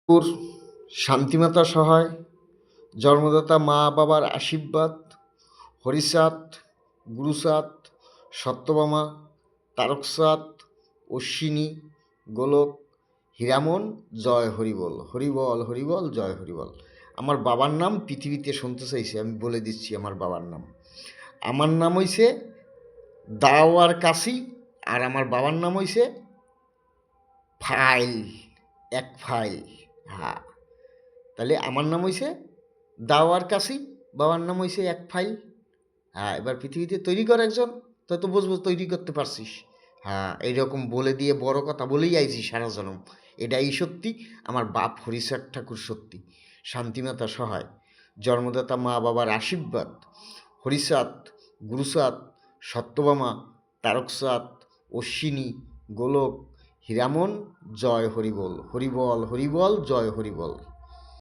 ওর শান্তিমাতা সহায়, জন্মদাতা মা বাবার আশীর্বাদ, হরিচাঁদ, গুরুচাঁদ, সত্যভামা, তারকচাঁদ, অশ্বিনী, গোলক, হীরামন, জয় হরিবল, হরিবল হরিবল, জয় হরিবল। আমার বাবার নাম পৃথিবীতে শুনতে চাইছে, আমি বলে দিচ্ছি আমার বাবার নাম। আমার নাম হইছে দাওয়ার কাশি, আর আমার বাবার নাম হইছে ফাইল, এক ফাইল। হ্যাঁ, তাহলে আমার নাম হইছে দাওয়ার কাশি, বাবার নাম হইছে এক ফাইল। হ্যাঁ, এবার পৃথিবীতে তৈরি কর একজন, তো বুঝবো তৈরি করতে পারছিস। হ্যাঁ, এইরকম বলে দিয়ে বড় কথা বলেই আইছি সারা জনম। এটাই সত্যি, আমার বাপ হরিচাঁদ ঠাকুর সত্যি, শান্তিমাতা সহায়, জন্মদাতা মা বাবার আশীর্বাদ, হরিচাঁদ, গুরুচাঁদ, সত্যভামা, তারকচাঁদ, অশ্বিনী, গোলক, হীরামন, জয় হরিবল, হরিবল হরিবল, জয় হরিবল।